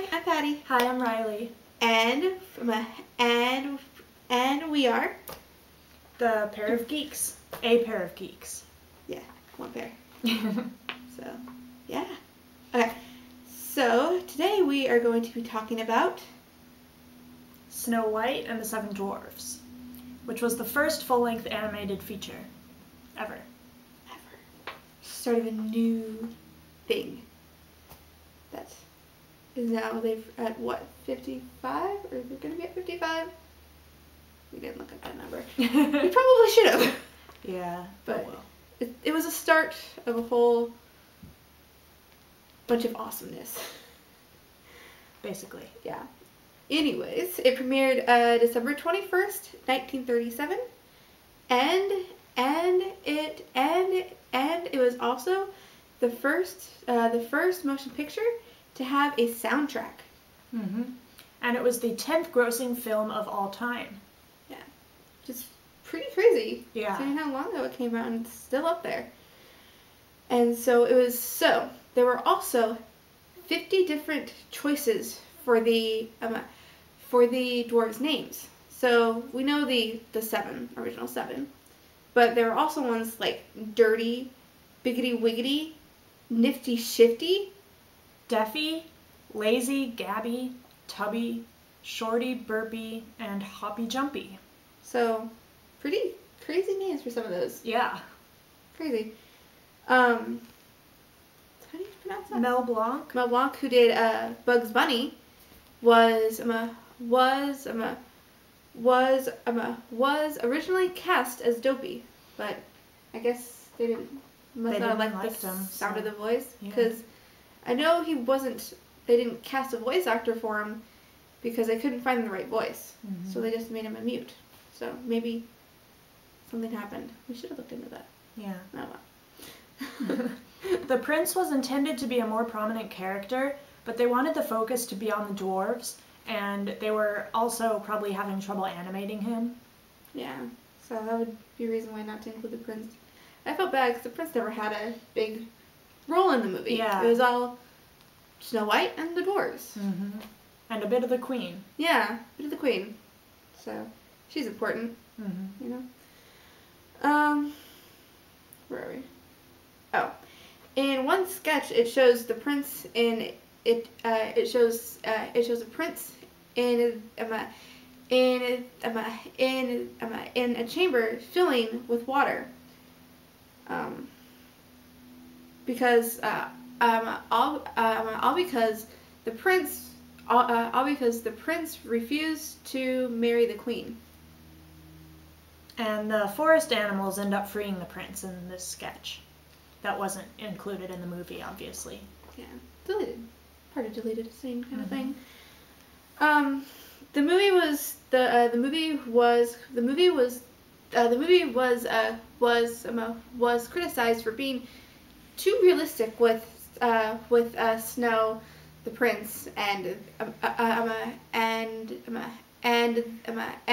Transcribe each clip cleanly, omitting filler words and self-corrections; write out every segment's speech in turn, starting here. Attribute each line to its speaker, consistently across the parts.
Speaker 1: Hi, I'm Patty.
Speaker 2: Hi, I'm Riley.
Speaker 1: And we are
Speaker 2: The pair of geeks. A pair of geeks.
Speaker 1: Yeah, one pair. So, yeah. Okay. So, today we are going to be talking about
Speaker 2: Snow White and the Seven Dwarfs, which was the first full-length animated feature ever.
Speaker 1: Start of a new thing. That is now they've at what, 55? Or they're going to be at 55? We didn't look at that number. We probably should have.
Speaker 2: Yeah,
Speaker 1: But
Speaker 2: well.
Speaker 1: it was a start of a whole bunch of awesomeness.
Speaker 2: Basically.
Speaker 1: Yeah. Anyways, it premiered December 21st, 1937, and it was also the first motion picture to have a soundtrack.
Speaker 2: Mm-hmm. And it was the 10th grossing film of all time.
Speaker 1: Yeah. Just pretty crazy.
Speaker 2: Yeah.
Speaker 1: Seeing how long ago it came out and it's still up there. And so there were also 50 different choices for the dwarves' names. So we know the original seven, but there were also ones like Dirty, Biggity Wiggity, Nifty Shifty,
Speaker 2: Deafy, Lazy, Gabby, Tubby, Shorty, Burpy, and Hoppy Jumpy.
Speaker 1: So pretty crazy names for some of those.
Speaker 2: Yeah.
Speaker 1: Crazy. How do you pronounce that?
Speaker 2: Mel Blanc.
Speaker 1: Mel Blanc, who did Bugs Bunny, was originally cast as Dopey, but I guess they must not have liked the sound of the voice, because I know they didn't cast a voice actor for him because they couldn't find the right voice, so they just made him a mute. So maybe something happened. We should have looked into that.
Speaker 2: Yeah.
Speaker 1: Oh well.
Speaker 2: The prince was intended to be a more prominent character, but they wanted the focus to be on the dwarves, and they were also probably having trouble animating him.
Speaker 1: Yeah, so that would be a reason why not to include the prince. I felt bad because the prince never had a big role in the movie.
Speaker 2: Yeah.
Speaker 1: It was all Snow White and the dwarves.
Speaker 2: Mm-hmm. And a bit of the queen.
Speaker 1: Yeah, a bit of the queen. So, she's important,
Speaker 2: Mm-hmm.
Speaker 1: you know. Where are we? Oh. In one sketch, it shows the prince in it shows a prince in a chamber filling with water. Because the prince refused to marry the queen.
Speaker 2: And the forest animals end up freeing the prince in this sketch. That wasn't included in the movie, obviously.
Speaker 1: Yeah, deleted. Part of deleted scene kind of thing. The movie was criticized for being too realistic with Snow, the prince, and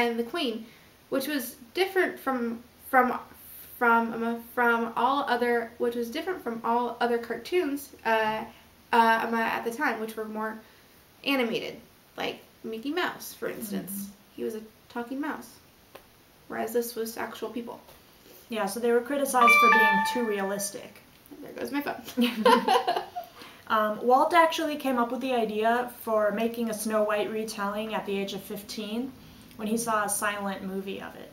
Speaker 1: the queen, which was different from all other cartoons at the time, which were more animated, like Mickey Mouse, for instance. He was a talking mouse, whereas this was actual people.
Speaker 2: Yeah, so they were criticized for being too realistic.
Speaker 1: There goes my phone.
Speaker 2: Walt actually came up with the idea for making a Snow White retelling at the age of 15 when he saw a silent movie of it.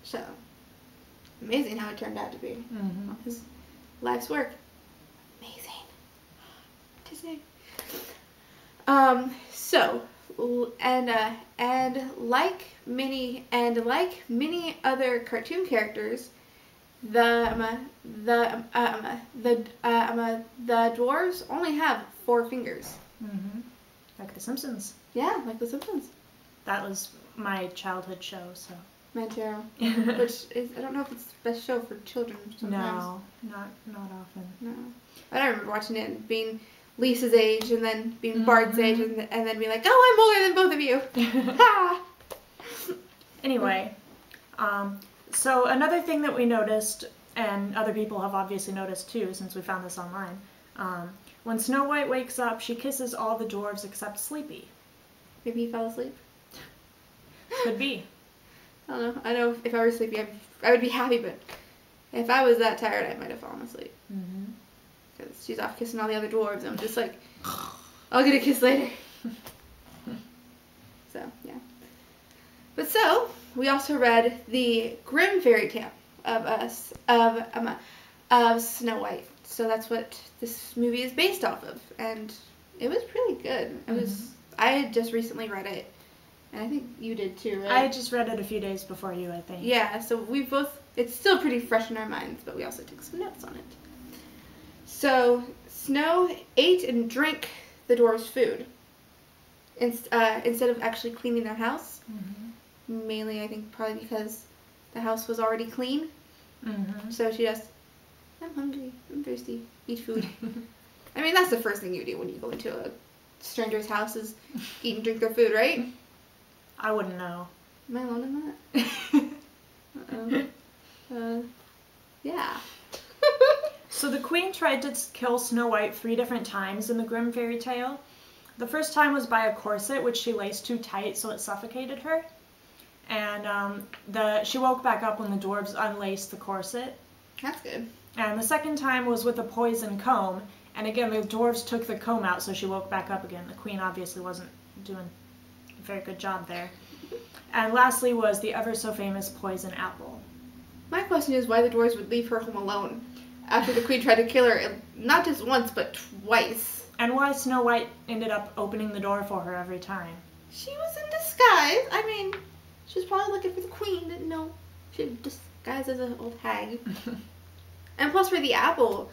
Speaker 1: So, amazing how it turned out to be. His life's work. Amazing. Disney. Like many other cartoon characters, the dwarves only have 4 fingers.
Speaker 2: Like The Simpsons.
Speaker 1: Yeah, like The Simpsons.
Speaker 2: That was my childhood show, so.
Speaker 1: Mine too. Which is, I don't know if it's the best show for children sometimes.
Speaker 2: No, not often.
Speaker 1: No. But I remember watching it and being Lisa's age and then being Bart's age and then being like, oh, I'm older than both of you. Ha!
Speaker 2: Anyway, so another thing that we noticed, and other people have obviously noticed too since we found this online, When Snow White wakes up, she kisses all the dwarves except Sleepy.
Speaker 1: Maybe he fell asleep.
Speaker 2: Could be.
Speaker 1: I don't know. I know if I were sleepy, I would be happy, but if I was that tired, I might have fallen asleep. Because she's off kissing all the other dwarves. I'm just like, I'll get a kiss later. So, yeah. But so, we also read the Grimm fairy tale of Snow White. So that's what this movie is based off of. And it was really good. I had just recently read it. And I think you did too, right?
Speaker 2: I just read it a few days before you, I think.
Speaker 1: Yeah, so we both, it's still pretty fresh in our minds, but we also took some notes on it. So, Snow ate and drank the dwarves' food instead of actually cleaning their house. Mainly, I think, probably because the house was already clean. So she just, I'm hungry, I'm thirsty, eat food. I mean, that's the first thing you do when you go into a stranger's house is eat and drink their food, right?
Speaker 2: I wouldn't know.
Speaker 1: Am I alone in that? Uh-oh. Yeah.
Speaker 2: So the queen tried to kill Snow White 3 different times in the Grimm fairy tale. The first time was by a corset, which she laced too tight so it suffocated her. And she woke back up when the dwarves unlaced the corset.
Speaker 1: That's good.
Speaker 2: And the second time was with a poison comb. And again, the dwarves took the comb out, so she woke back up again. The queen obviously wasn't doing a very good job there. And lastly was the ever-so-famous poison apple.
Speaker 1: My question is why the dwarves would leave her home alone after the queen tried to kill her, not just once, but twice.
Speaker 2: And why Snow White ended up opening the door for her every time.
Speaker 1: She was in disguise. I mean, she was probably looking for the queen, didn't know. She was disguised as an old hag. And plus for the apple,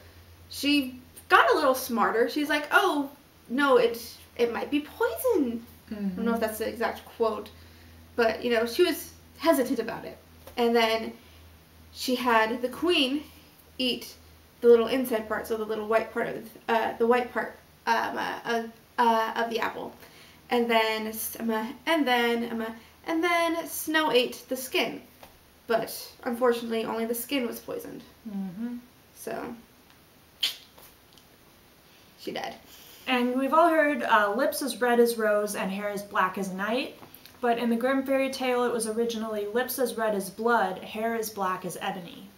Speaker 1: she got a little smarter. She's like, oh, no, it might be poison. I don't know if that's the exact quote. But, you know, she was hesitant about it. And then she had the queen eat the little inside part, so the little white part of the apple. And then Snow ate the skin. But unfortunately, only the skin was poisoned. So she died.
Speaker 2: And we've all heard lips as red as rose and hair as black as night. But in the Grimm fairy tale, it was originally lips as red as blood, hair as black as ebony.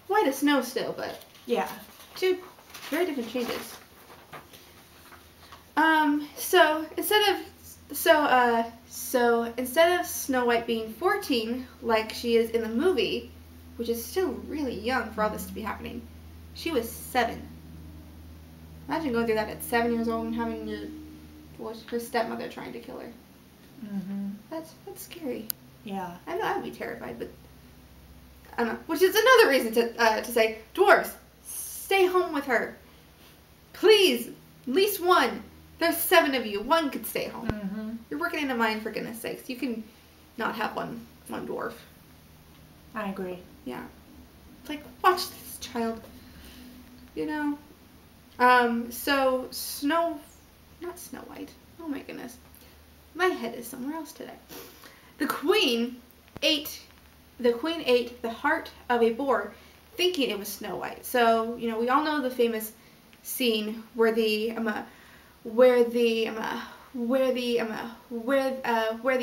Speaker 1: White as snow still, but
Speaker 2: yeah,
Speaker 1: 2 very different changes. So instead of Snow White being 14, like she is in the movie, which is still really young for all this to be happening, she was 7. Imagine going through that at 7 years old and having her stepmother trying to kill her. That's scary.
Speaker 2: Yeah.
Speaker 1: I know I would be terrified, but I don't know. Which is another reason to say, dwarves, stay home with her, please. At least one. There's 7 of you. One could stay home. You're working in a mine, for goodness sakes. You can not have one dwarf.
Speaker 2: I agree.
Speaker 1: Yeah. It's like, watch this child. You know. So not Snow White. Oh my goodness. My head is somewhere else today. The queen ate the heart of a boar, thinking it was Snow White. So, you know, we all know the famous scene where the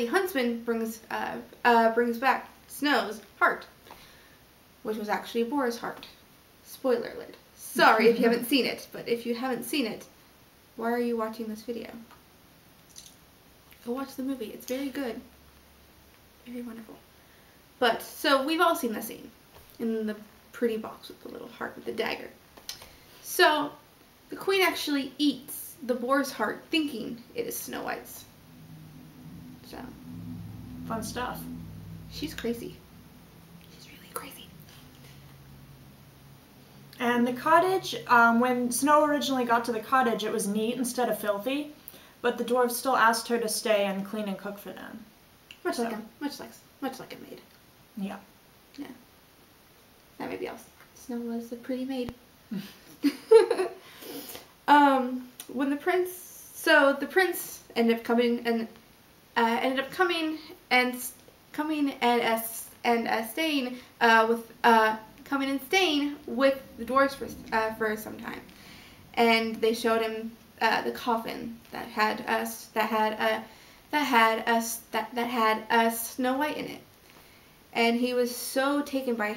Speaker 1: huntsman brings back Snow's heart, which was actually a boar's heart. Spoiler alert. Sorry if you haven't seen it, but if you haven't seen it, why are you watching this video? Go watch the movie. It's very good. Very wonderful. But, so we've all seen the scene in the pretty box with the little heart with the dagger. So, the queen actually eats the boar's heart thinking it is Snow White's. So.
Speaker 2: Fun stuff.
Speaker 1: She's crazy. She's really crazy.
Speaker 2: And the cottage, when Snow originally got to the cottage, it was neat instead of filthy, but the dwarves still asked her to stay and clean and cook for them.
Speaker 1: Much like a maid.
Speaker 2: Yeah.
Speaker 1: Yeah. That may be else. Snow was a pretty maid. When the prince ended up coming and staying with the dwarves for some time, and they showed him the coffin that had Snow White in it, and he was so taken by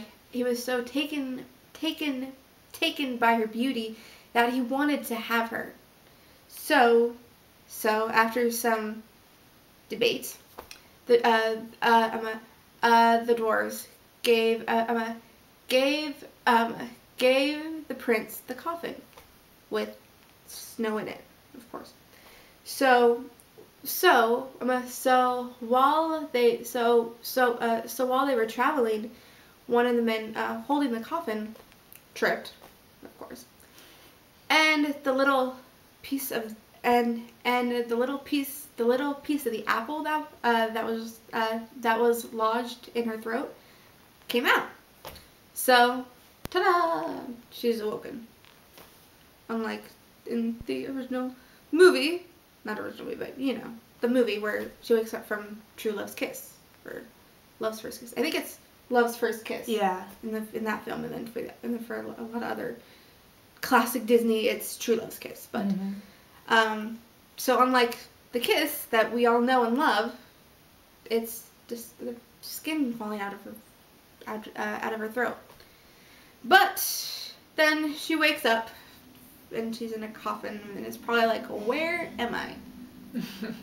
Speaker 1: her beauty that he wanted to have her. So after some debate, the dwarves gave the prince the coffin with snow in it, of course. So while they were traveling, one of the men holding the coffin tripped, of course, and the little piece of the little piece of the apple that was lodged in her throat came out. So, ta-da! She's awoken. Unlike in the original movie, not original movie, but you know, the movie where she wakes up from True Love's Kiss, or Love's First Kiss. I think it's Love's First Kiss.
Speaker 2: Yeah.
Speaker 1: In that film, and then for a lot of other classic Disney, it's True Love's Kiss. But so unlike the kiss that we all know and love, it's just the skin falling out of her throat. But then she wakes up and she's in a coffin, and it's probably like, where am I? And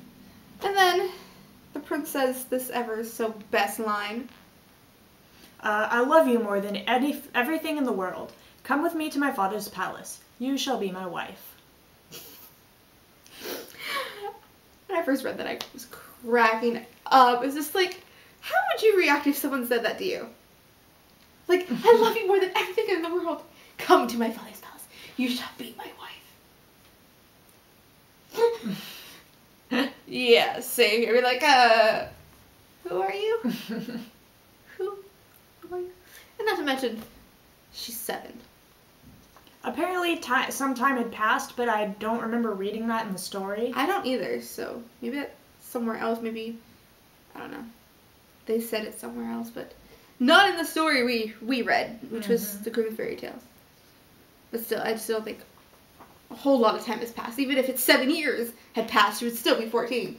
Speaker 1: then the prince says this ever so best line.
Speaker 2: I love you more than everything in the world. Come with me to my father's palace. You shall be my wife.
Speaker 1: When I first read that, I was cracking up. It was just like, how would you react if someone said that to you? Like, I love you more than everything in the world. Come to my father's palace. You shall be my wife. Yeah, same here. We're like, who are you? Who are you? And not to mention, she's 7.
Speaker 2: Apparently, some time had passed, but I don't remember reading that in the story.
Speaker 1: I don't either, so maybe that's somewhere else. Maybe, I don't know. They said it somewhere else, but not in the story we read, which was the Grimm fairy tales. But still, I still think a whole lot of time has passed. Even if it's 7 years had passed, she would still be 14,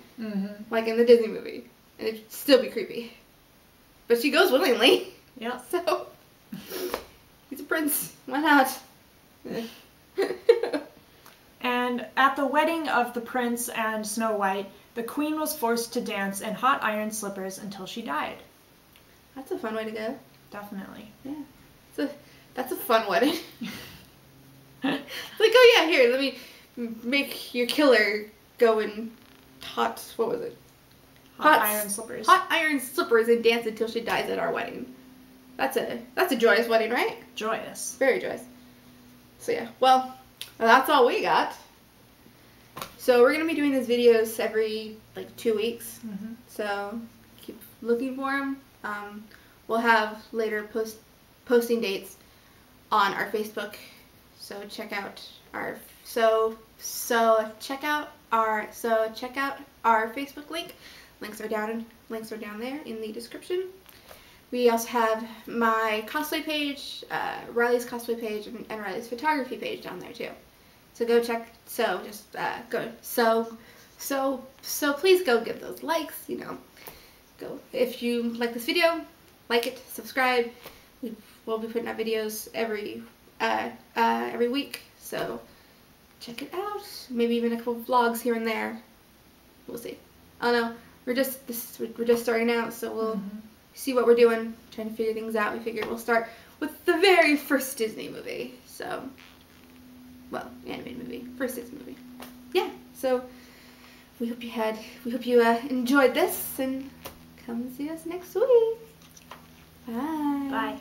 Speaker 1: like in the Disney movie, and it'd still be creepy. But she goes willingly.
Speaker 2: Yeah.
Speaker 1: So he's a prince. Why not?
Speaker 2: And at the wedding of the prince and Snow White, the queen was forced to dance in hot iron slippers until she died.
Speaker 1: That's a fun way to go.
Speaker 2: Definitely.
Speaker 1: Yeah. That's a fun wedding. Like, oh yeah, here, let me make your killer go in hot, what was it?
Speaker 2: Hot iron slippers.
Speaker 1: Hot iron slippers and dance until she dies at our wedding. That's a joyous wedding, right?
Speaker 2: Joyous.
Speaker 1: Very joyous. So yeah, well, that's all we got. So we're going to be doing these videos every, 2 weeks. So keep looking for them. We'll have later posting dates on our Facebook. So check out our Facebook link. Links are down there in the description. We also have my cosplay page, Riley's cosplay page, and Riley's photography page down there too. So go check. So just go. So please go give those likes. Go if you like this video, like it, subscribe. We'll be putting out videos every week. So check it out. Maybe even a couple of vlogs here and there. We'll see. I don't know. We're just starting out, so we'll see what we're doing, trying to figure things out. We figured we'll start with the very first Disney movie. So, well, animated movie, first Disney movie. Yeah. So we hope you enjoyed this, and come see us next week. Bye.
Speaker 2: Bye.